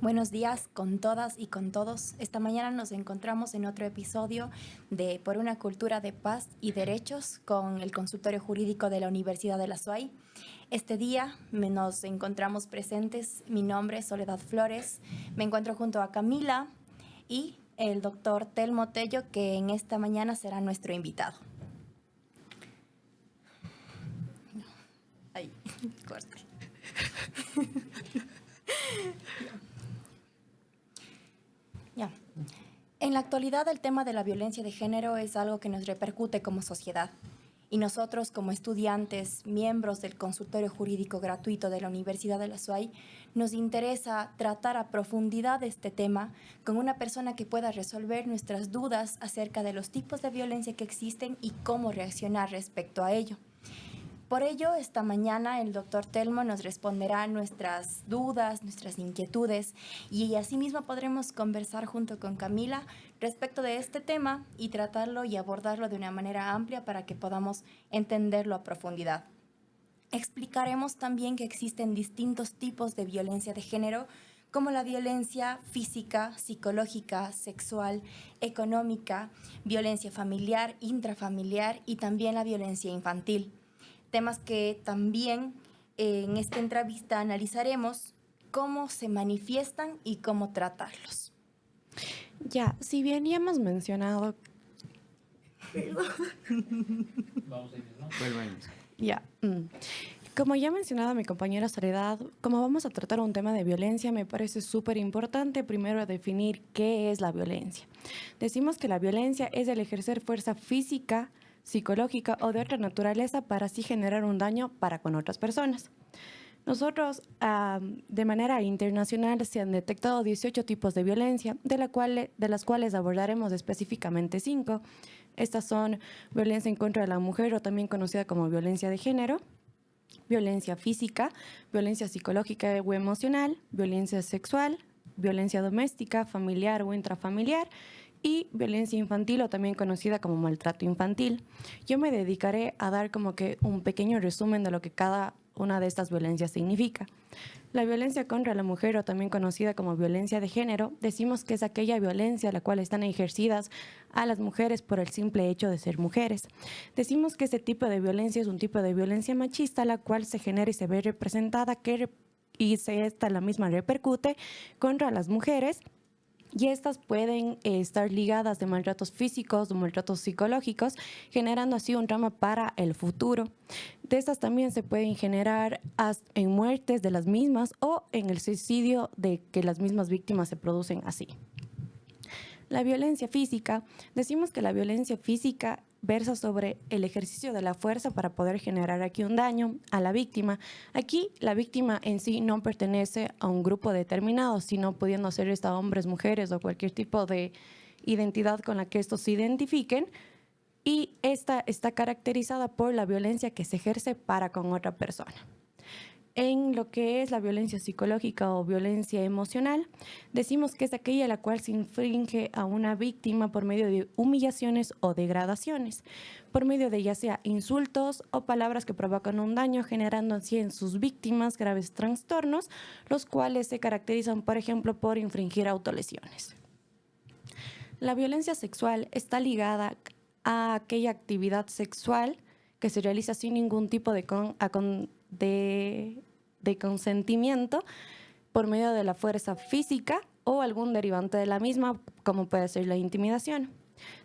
Buenos días con todas y con todos. Esta mañana nos encontramos en otro episodio de Por una cultura de paz y derechos con el consultorio jurídico de la Universidad de la SUAY. Este día nos encontramos presentes. Mi nombre es Soledad Flores. Me encuentro junto a Camila y el doctor Telmo Tello, que en esta mañana será nuestro invitado. Ahí, corte. Ya. En la actualidad, el tema de la violencia de género es algo que nos repercute como sociedad. Y nosotros, como estudiantes, miembros del consultorio jurídico gratuito de la Universidad de la SUAY, nos interesa tratar a profundidad este tema con una persona que pueda resolver nuestras dudas acerca de los tipos de violencia que existen y cómo reaccionar respecto a ello. Por ello, esta mañana el doctor Telmo nos responderá nuestras dudas, nuestras inquietudes y asimismo podremos conversar junto con Camila respecto de este tema y tratarlo y abordarlo de una manera amplia para que podamos entenderlo a profundidad. Explicaremos también que existen distintos tipos de violencia de género, como la violencia física, psicológica, sexual, económica, violencia familiar, intrafamiliar y también la violencia infantil. Temas que también en esta entrevista analizaremos cómo se manifiestan y cómo tratarlos. Ya, si bien ya hemos mencionado... Vamos a ir, ¿no? Volvemos. Ya. Como ya ha mencionado mi compañera Soledad, como vamos a tratar un tema de violencia, me parece súper importante primero definir qué es la violencia. Decimos que la violencia es el ejercer fuerza física, psicológica o de otra naturaleza para así generar un daño para con otras personas. Nosotros, de manera internacional, se han detectado 18 tipos de violencia, de las cuales abordaremos específicamente 5. Estas son violencia en contra de la mujer, o también conocida como violencia de género, violencia física, violencia psicológica o emocional, violencia sexual, violencia doméstica, familiar o intrafamiliar, y violencia infantil, o también conocida como maltrato infantil. Yo me dedicaré a dar como que un pequeño resumen de lo que cada una de estas violencias significa. La violencia contra la mujer, o también conocida como violencia de género, decimos que es aquella violencia la cual están ejercidas a las mujeres por el simple hecho de ser mujeres. Decimos que este tipo de violencia es un tipo de violencia machista, la cual se genera y se ve representada esta la misma repercute contra las mujeres. Y estas pueden estar ligadas de maltratos físicos, de maltratos psicológicos, generando así un trauma para el futuro. De estas también se pueden generar en muertes de las mismas o en el suicidio de que las mismas víctimas se producen así. La violencia física, decimos que la violencia física versa sobre el ejercicio de la fuerza para poder generar aquí un daño a la víctima. Aquí la víctima en sí no pertenece a un grupo determinado, sino pudiendo ser hombres, mujeres o cualquier tipo de identidad con la que estos se identifiquen. Y esta está caracterizada por la violencia que se ejerce para con otra persona. En lo que es la violencia psicológica o violencia emocional, decimos que es aquella la cual se infringe a una víctima por medio de humillaciones o degradaciones, por medio de ya sea insultos o palabras que provocan un daño, generando así en sus víctimas graves trastornos, los cuales se caracterizan, por ejemplo, por infringir autolesiones. La violencia sexual está ligada a aquella actividad sexual que se realiza sin ningún tipo de consentimiento por medio de la fuerza física o algún derivante de la misma, como puede ser la intimidación.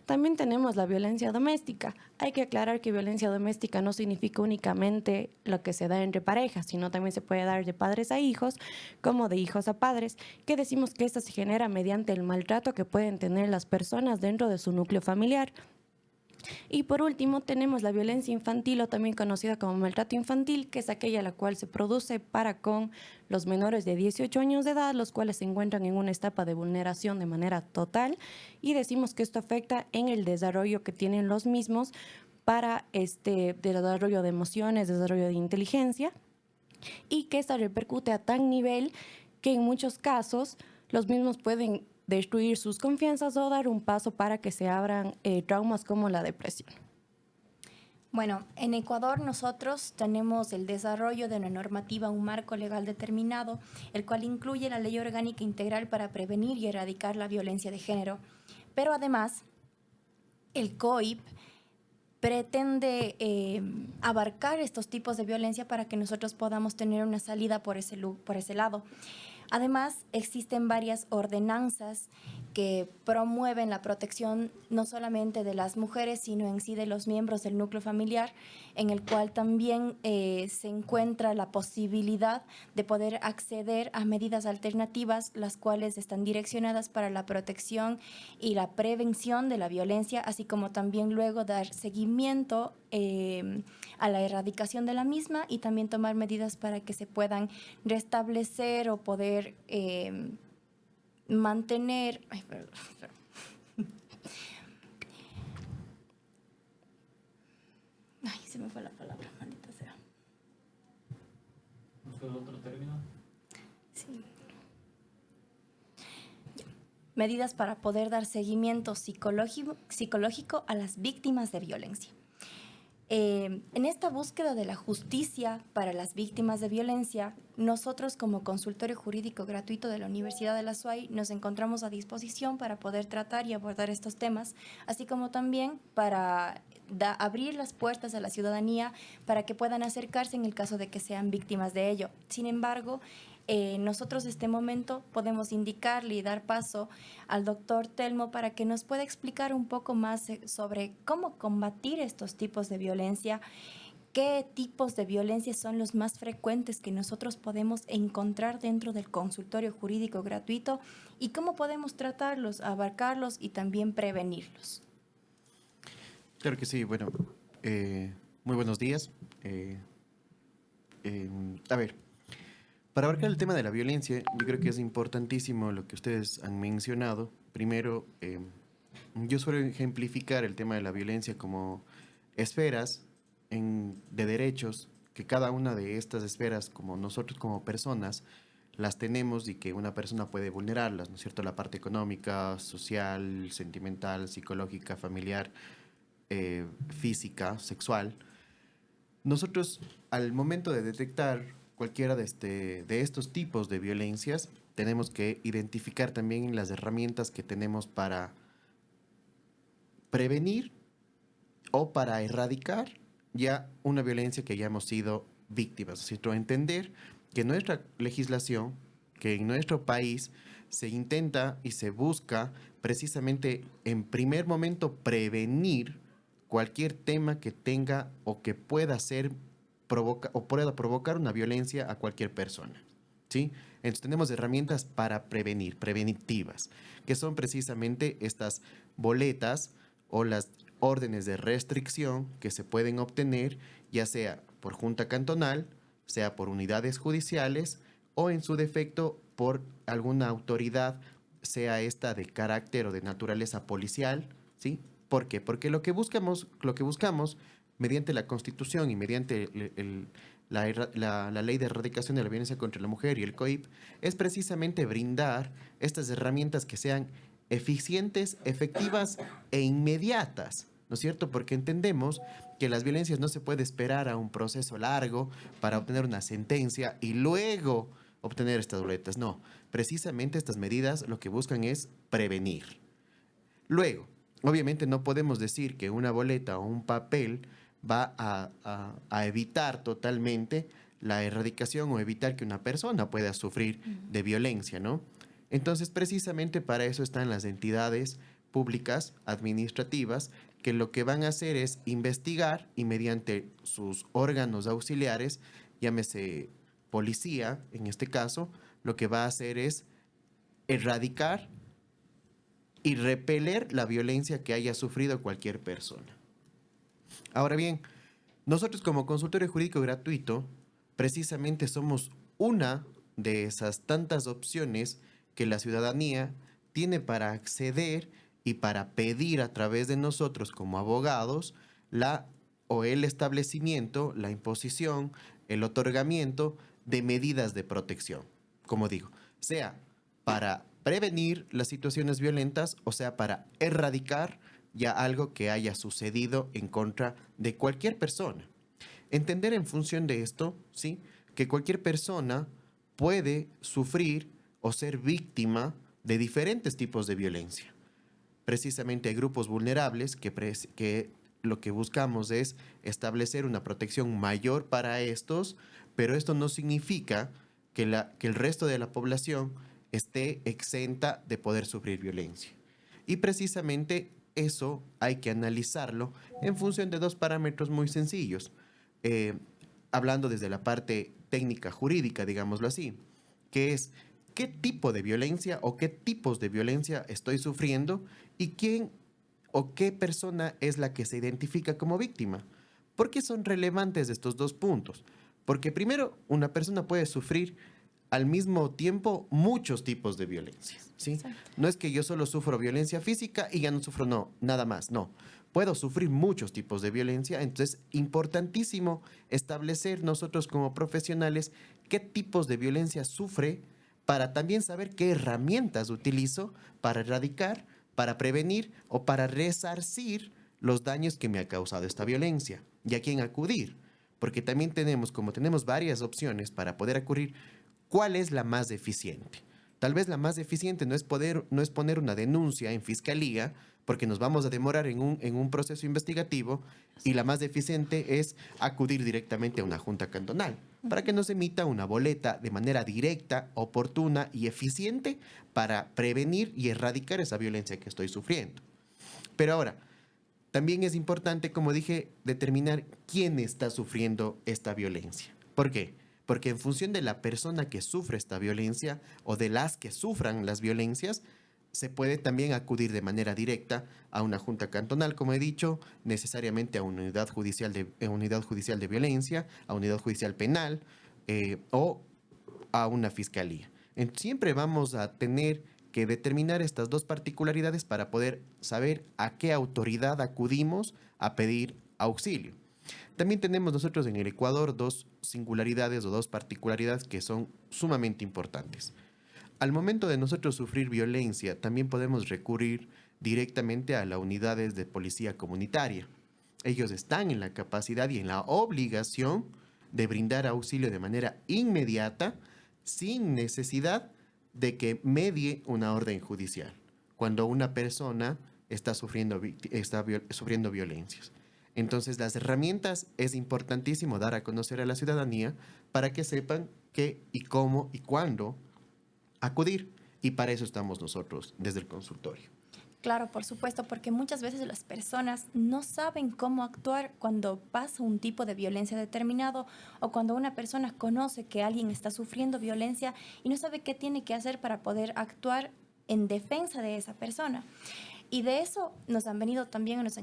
También tenemos la violencia doméstica. Hay que aclarar que violencia doméstica no significa únicamente lo que se da entre parejas, sino también se puede dar de padres a hijos, como de hijos a padres, que decimos que esta se genera mediante el maltrato que pueden tener las personas dentro de su núcleo familiar. Y por último tenemos la violencia infantil, o también conocida como maltrato infantil, que es aquella la cual se produce para con los menores de 18 años de edad, los cuales se encuentran en una etapa de vulneración de manera total, y decimos que esto afecta en el desarrollo que tienen los mismos para desarrollo de emociones, desarrollo de inteligencia, y que esta repercute a tal nivel que en muchos casos los mismos pueden destruir sus confianzas o dar un paso para que se abran traumas como la depresión. Bueno, en Ecuador nosotros tenemos el desarrollo de una normativa, un marco legal determinado, el cual incluye la Ley Orgánica Integral para prevenir y erradicar la violencia de género. Pero además, el COIP pretende abarcar estos tipos de violencia para que nosotros podamos tener una salida por ese lado. Además, existen varias ordenanzas que promueven la protección no solamente de las mujeres, sino en sí de los miembros del núcleo familiar, en el cual también se encuentra la posibilidad de poder acceder a medidas alternativas, las cuales están direccionadas para la protección y la prevención de la violencia, así como también luego dar seguimiento a la erradicación de la misma y también tomar medidas para que se puedan restablecer o poder mantener... Ay, perdón. Ay, se me fue la palabra, maldita sea. ¿No fue otro término? Sí. Medidas para poder dar seguimiento psicológico a las víctimas de violencia. En esta búsqueda de la justicia para las víctimas de violencia, nosotros como consultorio jurídico gratuito de la Universidad de la SUAY nos encontramos a disposición para poder tratar y abordar estos temas, así como también para abrir las puertas a la ciudadanía para que puedan acercarse en el caso de que sean víctimas de ello. Sin embargo, nosotros en este momento podemos indicarle y dar paso al doctor Telmo para que nos pueda explicar un poco más sobre cómo combatir estos tipos de violencia, qué tipos de violencia son los más frecuentes que nosotros podemos encontrar dentro del consultorio jurídico gratuito y cómo podemos tratarlos, abarcarlos y también prevenirlos. Claro que sí, bueno, muy buenos días. A ver, para abarcar el tema de la violencia, yo creo que es importantísimo lo que ustedes han mencionado. Primero, yo suelo ejemplificar el tema de la violencia como esferas de derechos, que cada una de estas esferas, como nosotros como personas, las tenemos y que una persona puede vulnerarlas, ¿no es cierto? La parte económica, social, sentimental, psicológica, familiar, física, sexual. Nosotros, al momento de detectar cualquiera de estos tipos de violencias, tenemos que identificar también las herramientas que tenemos para prevenir o para erradicar ya una violencia que hayamos sido víctimas. Es decir, entender que nuestra legislación, que en nuestro país se intenta y se busca precisamente en primer momento prevenir cualquier tema que tenga o que pueda pueda provocar una violencia a cualquier persona, ¿sí? Entonces tenemos herramientas para prevenir, preventivas, que son precisamente estas boletas o las órdenes de restricción que se pueden obtener, ya sea por junta cantonal, sea por unidades judiciales o en su defecto por alguna autoridad, sea esta de carácter o de naturaleza policial, ¿sí? ¿Por qué? Porque lo que buscamos mediante la Constitución y mediante la Ley de Erradicación de la Violencia contra la Mujer y el COIP es precisamente brindar estas herramientas que sean eficientes, efectivas e inmediatas, ¿no es cierto? Porque entendemos que las violencias no se puede esperar a un proceso largo para obtener una sentencia y luego obtener estas boletas. No, precisamente estas medidas lo que buscan es prevenir. Luego, obviamente no podemos decir que una boleta o un papel va a evitar totalmente la erradicación o evitar que una persona pueda sufrir de violencia, ¿no? Entonces, precisamente para eso están las entidades públicas, administrativas, que lo que van a hacer es investigar y mediante sus órganos auxiliares, llámese policía, en este caso, lo que va a hacer es erradicar y repeler la violencia que haya sufrido cualquier persona. Ahora bien, nosotros como consultorio jurídico gratuito, precisamente somos una de esas tantas opciones que la ciudadanía tiene para acceder y para pedir a través de nosotros como abogados el establecimiento, la imposición, el otorgamiento de medidas de protección. Como digo, sea para prevenir las situaciones violentas, o sea, para erradicar ya algo que haya sucedido en contra de cualquier persona. Entender en función de esto, ¿sí?, que cualquier persona puede sufrir o ser víctima de diferentes tipos de violencia. Precisamente hay grupos vulnerables que lo que buscamos es establecer una protección mayor para estos, pero esto no significa que el resto de la población esté exenta de poder sufrir violencia. Y precisamente eso hay que analizarlo en función de dos parámetros muy sencillos. Eh, Hablando desde la parte técnica jurídica, digámoslo así, que es qué tipo de violencia o qué tipos de violencia estoy sufriendo y quién o qué persona es la que se identifica como víctima. ¿Por qué son relevantes estos dos puntos? Porque primero, una persona puede sufrir al mismo tiempo muchos tipos de violencia, ¿sí? Exacto. No es que yo solo sufro violencia física y ya no sufro nada más, no. Puedo sufrir muchos tipos de violencia, entonces importantísimo establecer nosotros como profesionales qué tipos de violencia sufre para también saber qué herramientas utilizo para erradicar, para prevenir o para resarcir los daños que me ha causado esta violencia y a quién acudir. Porque también como tenemos varias opciones para poder acudir, ¿cuál es la más eficiente? Tal vez la más eficiente no es poner una denuncia en fiscalía, porque nos vamos a demorar en un proceso investigativo, y la más eficiente es acudir directamente a una junta cantonal, para que nos emita una boleta de manera directa, oportuna y eficiente para prevenir y erradicar esa violencia que estoy sufriendo. Pero ahora, también es importante, como dije, determinar quién está sufriendo esta violencia. ¿Por qué? Porque en función de la persona que sufre esta violencia o de las que sufran las violencias, se puede también acudir de manera directa a una junta cantonal, como he dicho, necesariamente a una unidad judicial de violencia, a unidad judicial penal o a una fiscalía. Siempre vamos a tener que determinar estas dos particularidades para poder saber a qué autoridad acudimos a pedir auxilio. También tenemos nosotros en el Ecuador dos singularidades o dos particularidades que son sumamente importantes. Al momento de nosotros sufrir violencia, también podemos recurrir directamente a las unidades de policía comunitaria. Ellos están en la capacidad y en la obligación de brindar auxilio de manera inmediata, sin necesidad de que medie una orden judicial, cuando una persona está sufriendo violencias. Entonces, las herramientas es importantísimo dar a conocer a la ciudadanía para que sepan qué y cómo y cuándo acudir. Y para eso estamos nosotros desde el consultorio. Claro, por supuesto, porque muchas veces las personas no saben cómo actuar cuando pasa un tipo de violencia determinado o cuando una persona conoce que alguien está sufriendo violencia y no sabe qué tiene que hacer para poder actuar en defensa de esa persona. Y de eso nos han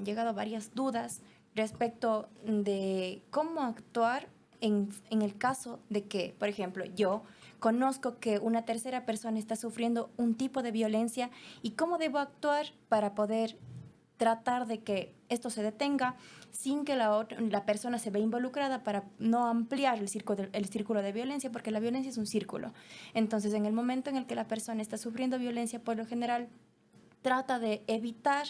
llegado varias dudas respecto de cómo actuar en el caso de que, por ejemplo, yo conozco que una tercera persona está sufriendo un tipo de violencia y cómo debo actuar para poder tratar de que esto se detenga sin que la persona se vea involucrada, para no ampliar el círculo de violencia, porque la violencia es un círculo. Entonces, en el momento en el que la persona está sufriendo violencia, por lo general, trata de evitar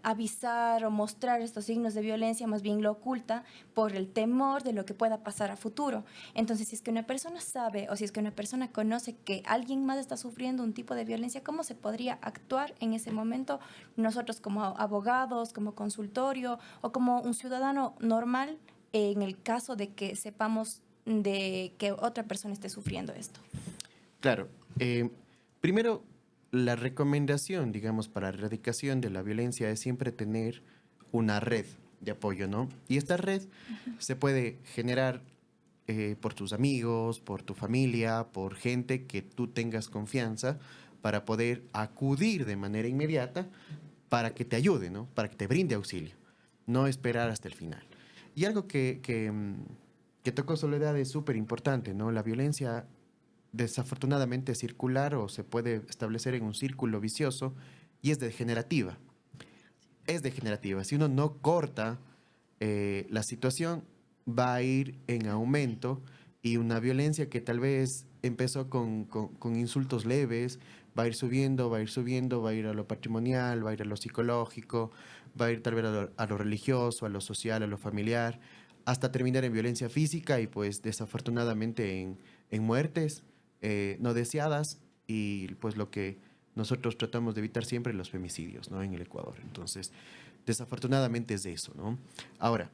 avisar o mostrar estos signos de violencia, más bien lo oculta por el temor de lo que pueda pasar a futuro. Entonces, si es que una persona sabe o si es que una persona conoce que alguien más está sufriendo un tipo de violencia, ¿cómo se podría actuar en ese momento nosotros como abogados, como consultorio o como un ciudadano normal en el caso de que sepamos de que otra persona esté sufriendo esto? Claro. Primero, la recomendación, digamos, para la erradicación de la violencia es siempre tener una red de apoyo, ¿no? Y esta red se puede generar por tus amigos, por tu familia, por gente que tú tengas confianza para poder acudir de manera inmediata para que te ayude, ¿no? Para que te brinde auxilio, no esperar hasta el final. Y algo que tocó Soledad es súper importante, ¿no? La violencia desafortunadamente circular o se puede establecer en un círculo vicioso y es degenerativa. Es degenerativa. Si uno no corta la situación, va a ir en aumento y una violencia que tal vez empezó con insultos leves, va a ir subiendo, va a ir subiendo, va a ir a lo patrimonial, va a ir a lo psicológico, va a ir tal vez a lo religioso, a lo social, a lo familiar, hasta terminar en violencia física y pues desafortunadamente en muertes no deseadas y pues lo que nosotros tratamos de evitar siempre, los femicidios, ¿no? En el Ecuador. Entonces, desafortunadamente es de eso, ¿no? Ahora,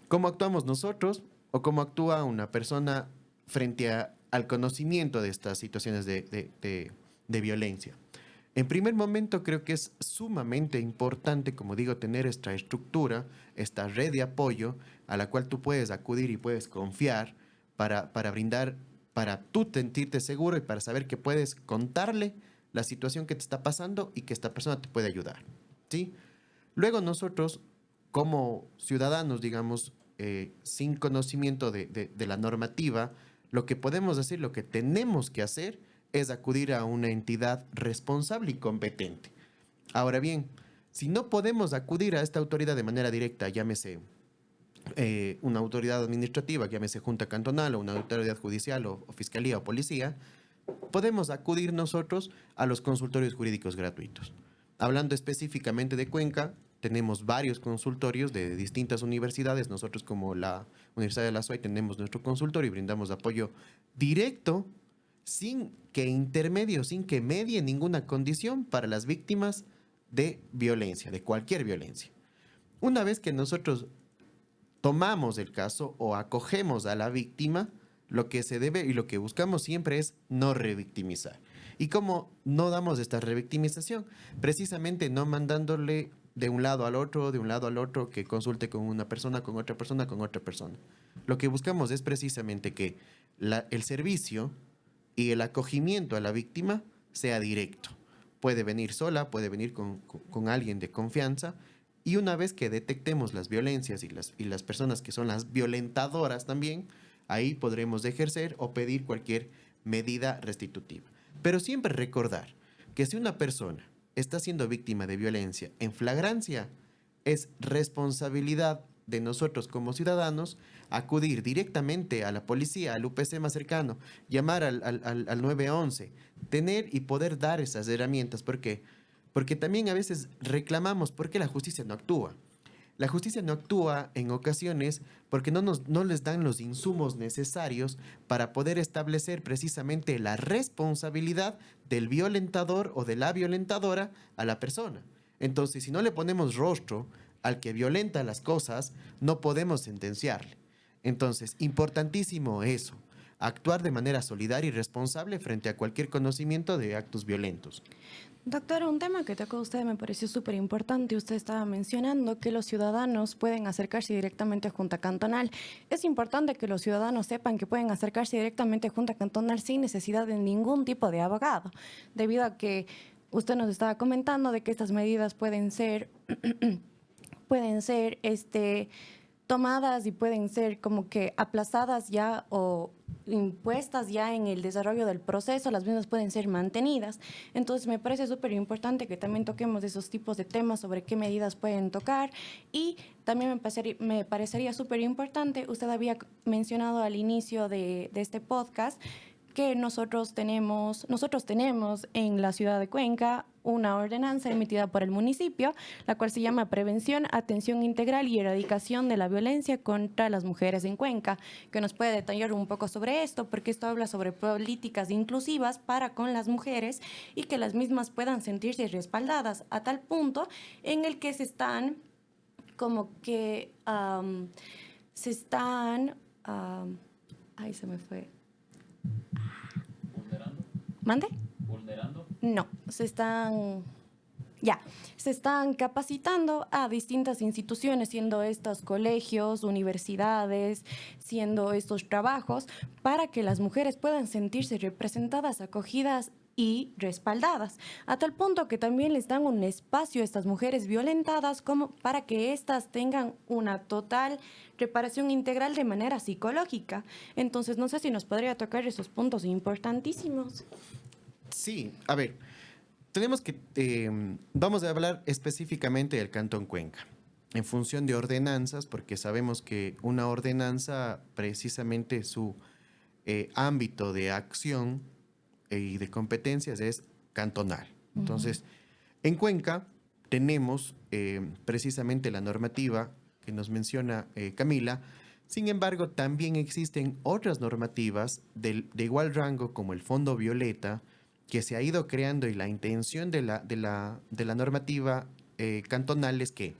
¿cómo actuamos nosotros o cómo actúa una persona frente al conocimiento de estas situaciones de violencia? En primer momento, creo que es sumamente importante, como digo, tener esta estructura, esta red de apoyo a la cual tú puedes acudir y puedes confiar para brindar, para tú sentirte seguro y para saber que puedes contarle la situación que te está pasando y que esta persona te puede ayudar, ¿sí? Luego nosotros, como ciudadanos, digamos, sin conocimiento de la normativa, lo que podemos hacer, lo que tenemos que hacer es acudir a una entidad responsable y competente. Ahora bien, si no podemos acudir a esta autoridad de manera directa, llámese una autoridad administrativa, llámese junta cantonal o una autoridad judicial o fiscalía o policía, podemos acudir nosotros a los consultorios jurídicos gratuitos. Hablando específicamente de Cuenca, tenemos varios consultorios de distintas universidades. Nosotros como la Universidad de la SUAY tenemos nuestro consultorio y brindamos apoyo directo, sin que intermedie, sin que medie ninguna condición para las víctimas de violencia, de cualquier violencia. Una vez que nosotros tomamos el caso o acogemos a la víctima, lo que se debe y lo que buscamos siempre es no revictimizar. ¿Y cómo no damos esta revictimización? Precisamente no mandándole de un lado al otro, que consulte con una persona, con otra persona, con otra persona. Lo que buscamos es precisamente que el servicio y el acogimiento a la víctima sea directo. Puede venir sola, puede venir con alguien de confianza, y una vez que detectemos las violencias y las personas que son las violentadoras también, ahí podremos ejercer o pedir cualquier medida restitutiva. Pero siempre recordar que si una persona está siendo víctima de violencia en flagrancia, es responsabilidad de nosotros como ciudadanos acudir directamente a la policía, al UPC más cercano, llamar al 911, tener y poder dar esas herramientas. ¿Por qué? Porque también a veces reclamamos por qué la justicia no actúa. La justicia no actúa en ocasiones porque no les dan los insumos necesarios para poder establecer precisamente la responsabilidad del violentador o de la violentadora a la persona. Entonces, si no le ponemos rostro al que violenta las cosas, no podemos sentenciarle. Entonces, importantísimo eso, actuar de manera solidaria y responsable frente a cualquier conocimiento de actos violentos. Doctora, un tema que tocó usted me pareció súper importante. Usted estaba mencionando que los ciudadanos pueden acercarse directamente a Junta Cantonal. Es importante que los ciudadanos sepan que pueden acercarse directamente a Junta Cantonal sin necesidad de ningún tipo de abogado, debido a que usted nos estaba comentando de que estas medidas pueden ser tomadas y pueden ser como que aplazadas ya o impuestas ya en el desarrollo del proceso, las mismas pueden ser mantenidas. Entonces me parece súper importante que también toquemos esos tipos de temas sobre qué medidas pueden tocar, y también me parecería súper importante, usted había mencionado al inicio de este podcast que nosotros tenemos en la ciudad de Cuenca una ordenanza emitida por el municipio, la cual se llama Prevención, Atención Integral y Erradicación de la Violencia contra las Mujeres en Cuenca, que nos puede detallar un poco sobre esto, porque esto habla sobre políticas inclusivas para con las mujeres y que las mismas puedan sentirse respaldadas a tal punto en el que se están como que ay, se me fue. ¿Vulnerando? ¿Mande? ¿Vulnerando? No, se están capacitando a distintas instituciones, siendo estos colegios, universidades, siendo estos trabajos, para que las mujeres puedan sentirse representadas, acogidas y respaldadas, a tal punto que también les dan un espacio a estas mujeres violentadas como para que éstas tengan una total reparación integral de manera psicológica. Entonces, no sé si nos podría tocar esos puntos importantísimos. Sí, a ver, tenemos que, vamos a hablar específicamente del Cantón Cuenca, en función de ordenanzas, porque sabemos que una ordenanza, precisamente ámbito de acción y de competencias es cantonal. Entonces, en Cuenca tenemos precisamente la normativa que nos menciona Camila. Sin embargo, también existen otras normativas de igual rango como el Fondo Violeta, que se ha ido creando, y la intención de la normativa cantonal es que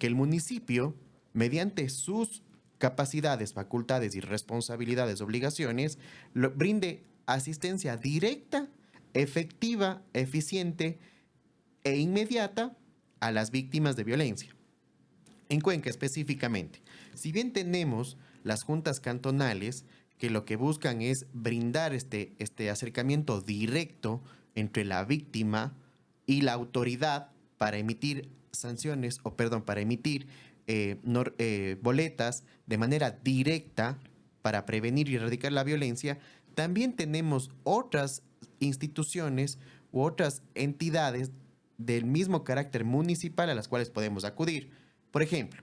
el municipio, mediante sus capacidades, facultades y responsabilidades, obligaciones, brinde asistencia directa, efectiva, eficiente e inmediata a las víctimas de violencia. En Cuenca específicamente, si bien tenemos las juntas cantonales que lo que buscan es brindar este acercamiento directo entre la víctima y la autoridad para emitir sanciones, para emitir boletas de manera directa para prevenir y erradicar la violencia, también tenemos otras instituciones u otras entidades del mismo carácter municipal a las cuales podemos acudir. Por ejemplo,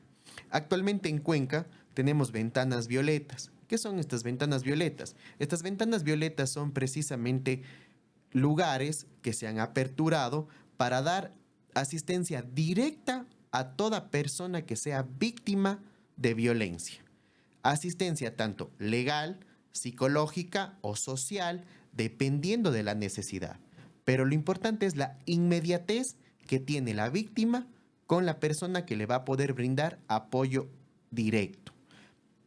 actualmente en Cuenca tenemos ventanas violetas. ¿Qué son estas ventanas violetas? Estas ventanas violetas son precisamente lugares que se han aperturado para dar asistencia directa a toda persona que sea víctima de violencia. Asistencia tanto legal, psicológica o social, dependiendo de la necesidad. Pero lo importante es la inmediatez que tiene la víctima con la persona que le va a poder brindar apoyo directo.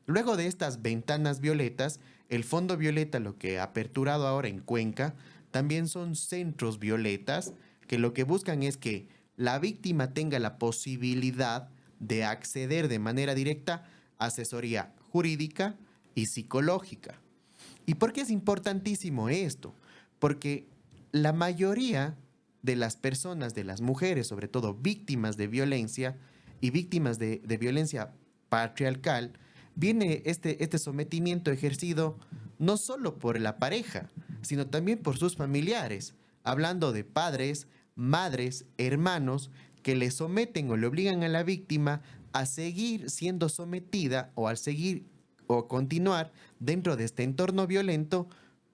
Luego de estas ventanas violetas, el Fondo Violeta, lo que ha aperturado ahora en Cuenca, también son centros violetas que lo que buscan es que la víctima tenga la posibilidad de acceder de manera directa a asesoría jurídica y psicológica. ¿Y por qué es importantísimo esto? Porque la mayoría de las personas, de las mujeres, sobre todo víctimas de violencia y víctimas de violencia patriarcal, viene este sometimiento ejercido no solo por la pareja, sino también por sus familiares, hablando de padres, madres, hermanos, que le someten o le obligan a la víctima a seguir siendo sometida o al seguir o continuar dentro de este entorno violento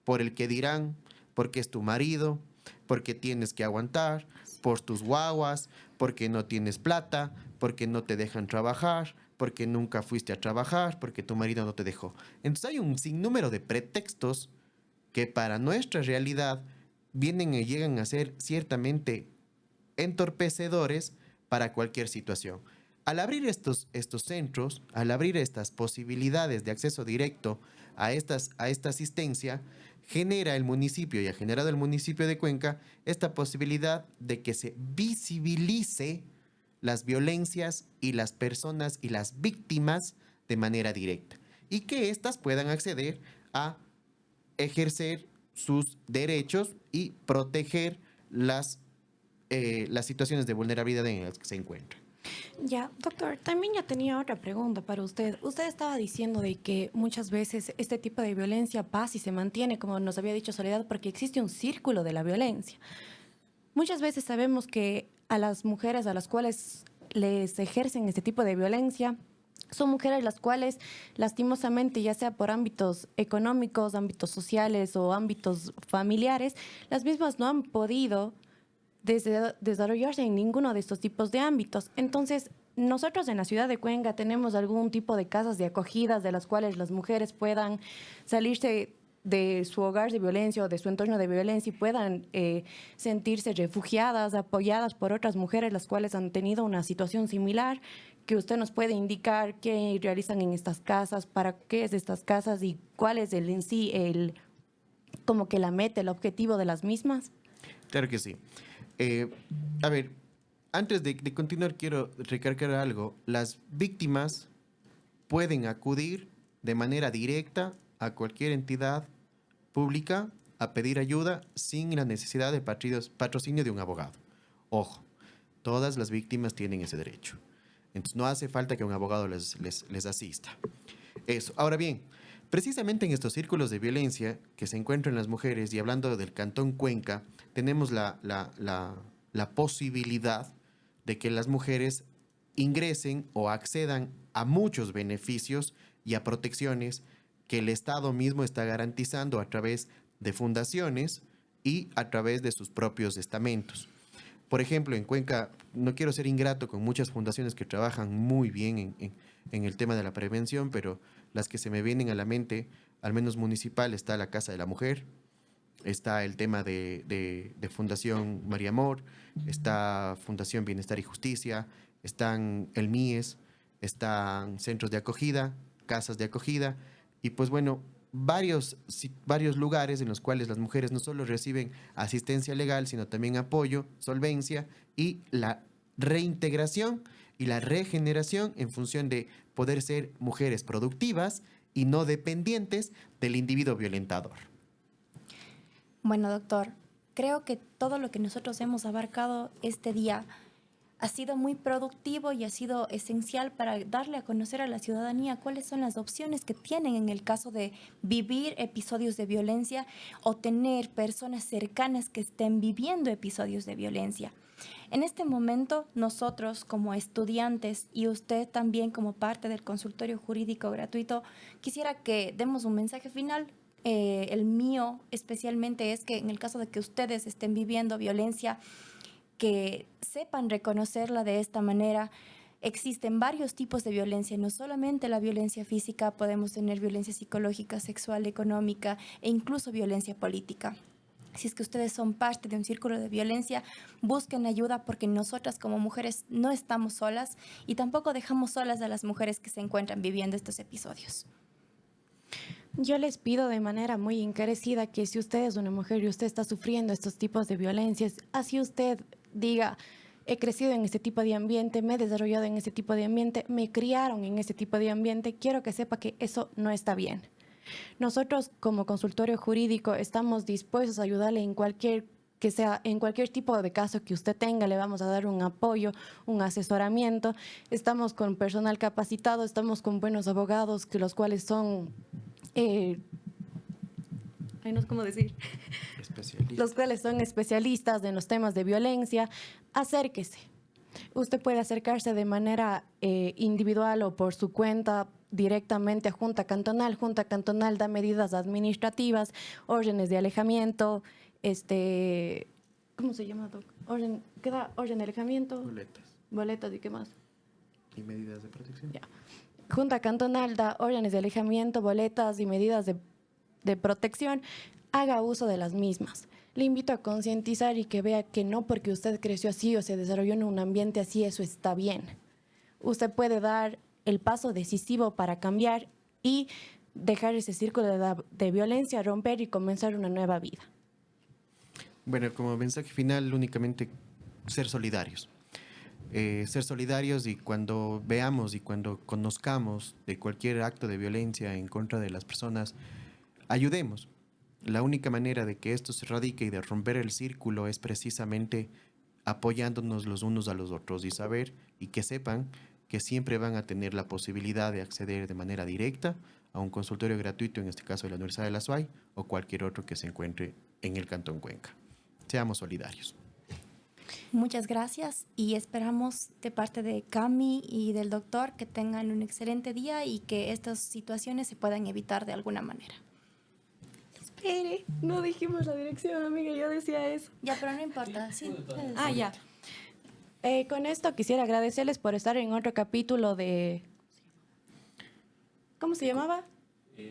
por el que dirán, porque es tu marido, porque tienes que aguantar, por tus guaguas, porque no tienes plata, porque no te dejan trabajar, porque nunca fuiste a trabajar, porque tu marido no te dejó. Entonces hay un sinnúmero de pretextos que para nuestra realidad vienen y llegan a ser ciertamente entorpecedores para cualquier situación. Al abrir estos centros, al abrir estas posibilidades de acceso directo a esta asistencia, genera el municipio y ha generado el municipio de Cuenca esta posibilidad de que se visibilice las violencias y las personas y las víctimas de manera directa y que éstas puedan acceder a ejercer sus derechos y proteger las situaciones de vulnerabilidad en las que se encuentran. Ya, doctor, también ya tenía otra pregunta para usted. Usted estaba diciendo de que muchas veces este tipo de violencia pasa y se mantiene, como nos había dicho Soledad, porque existe un círculo de la violencia. Muchas veces sabemos que a las mujeres a las cuales les ejercen este tipo de violencia son mujeres las cuales lastimosamente, ya sea por ámbitos económicos, ámbitos sociales o ámbitos familiares, las mismas no han podido desarrollarse en ninguno de estos tipos de ámbitos. Entonces, nosotros en la ciudad de Cuenca tenemos algún tipo de casas de acogidas de las cuales las mujeres puedan salirse de su hogar de violencia o de su entorno de violencia y puedan sentirse refugiadas, apoyadas por otras mujeres las cuales han tenido una situación similar, que usted nos puede indicar qué realizan en estas casas, para qué es estas casas y cuál es como que la meta, el objetivo de las mismas. Claro que sí. A ver, antes de continuar quiero recalcar algo. Las víctimas pueden acudir de manera directa a cualquier entidad pública a pedir ayuda sin la necesidad de patrocinio de un abogado. Ojo, todas las víctimas tienen ese derecho. Entonces no hace falta que un abogado les asista. Eso. Ahora bien, precisamente en estos círculos de violencia que se encuentran las mujeres, y hablando del Cantón Cuenca, tenemos la posibilidad de que las mujeres ingresen o accedan a muchos beneficios y a protecciones que el Estado mismo está garantizando a través de fundaciones y a través de sus propios estamentos. Por ejemplo, en Cuenca, no quiero ser ingrato con muchas fundaciones que trabajan muy bien en el tema de la prevención, pero las que se me vienen a la mente, al menos municipal, está la Casa de la Mujer, está el tema de Fundación María Amor, está Fundación Bienestar y Justicia, están el MIES, están centros de acogida, casas de acogida, y pues bueno, varios lugares en los cuales las mujeres no solo reciben asistencia legal, sino también apoyo, solvencia y la reintegración y la regeneración en función de poder ser mujeres productivas y no dependientes del individuo violentador. Bueno, doctor, creo que todo lo que nosotros hemos abarcado este día ha sido muy productivo y ha sido esencial para darle a conocer a la ciudadanía cuáles son las opciones que tienen en el caso de vivir episodios de violencia o tener personas cercanas que estén viviendo episodios de violencia. En este momento, nosotros como estudiantes y usted también como parte del consultorio jurídico gratuito, quisiera que demos un mensaje final. El mío especialmente es que en el caso de que ustedes estén viviendo violencia, que sepan reconocerla de esta manera. Existen varios tipos de violencia, no solamente la violencia física, podemos tener violencia psicológica, sexual, económica e incluso violencia política. Si es que ustedes son parte de un círculo de violencia, busquen ayuda porque nosotras como mujeres no estamos solas y tampoco dejamos solas a las mujeres que se encuentran viviendo estos episodios. Yo les pido de manera muy encarecida que si usted es una mujer y usted está sufriendo estos tipos de violencias, así usted diga, he crecido en este tipo de ambiente, me he desarrollado en este tipo de ambiente, me criaron en este tipo de ambiente, quiero que sepa que eso no está bien. Nosotros como consultorio jurídico estamos dispuestos a ayudarle en cualquier tipo de caso que usted tenga, le vamos a dar un apoyo, un asesoramiento. Estamos con personal capacitado, estamos con buenos abogados, los cuales son, no sé cómo decir, los cuales son especialistas en los temas de violencia. Acérquese. Usted puede acercarse de manera individual o por su cuenta directamente a Junta Cantonal. Junta Cantonal da medidas administrativas, órdenes de alejamiento, ¿cómo se llama, doc? ¿Qué da orden de alejamiento? Boletas y qué más. Y medidas de protección. Ya. Junta Cantonal da órdenes de alejamiento, boletas y medidas de protección. Haga uso de las mismas. Le invito a concientizar y que vea que no porque usted creció así o se desarrolló en un ambiente así, eso está bien. Usted puede dar el paso decisivo para cambiar y dejar ese círculo de violencia, romper y comenzar una nueva vida. Bueno, como mensaje final, únicamente ser solidarios. Ser solidarios y cuando veamos y cuando conozcamos de cualquier acto de violencia en contra de las personas, ayudemos. La única manera de que esto se erradique y de romper el círculo es precisamente apoyándonos los unos a los otros y saber y que sepan que siempre van a tener la posibilidad de acceder de manera directa a un consultorio gratuito, en este caso de la Universidad de la SUAY o cualquier otro que se encuentre en el Cantón Cuenca. Seamos solidarios. Muchas gracias y esperamos de parte de Cami y del doctor que tengan un excelente día y que estas situaciones se puedan evitar de alguna manera. Espere, no dijimos la dirección, amiga, yo decía eso. Ya, pero no importa, sí. Ya. Con esto quisiera agradecerles por estar en otro capítulo de... ¿Cómo se llamaba?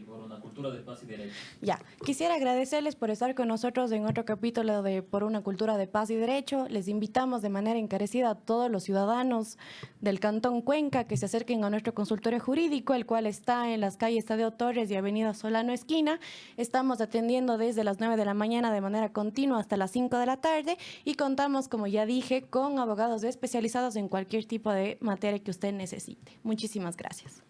Por una cultura de paz y derecho. Ya, quisiera agradecerles por estar con nosotros en otro capítulo de Por una cultura de paz y derecho. Les invitamos de manera encarecida a todos los ciudadanos del Cantón Cuenca que se acerquen a nuestro consultorio jurídico, el cual está en las calles Tadeo Torres y Avenida Solano Esquina. Estamos atendiendo desde las 9 de la mañana de manera continua hasta las 5 de la tarde y contamos, como ya dije, con abogados especializados en cualquier tipo de materia que usted necesite. Muchísimas gracias.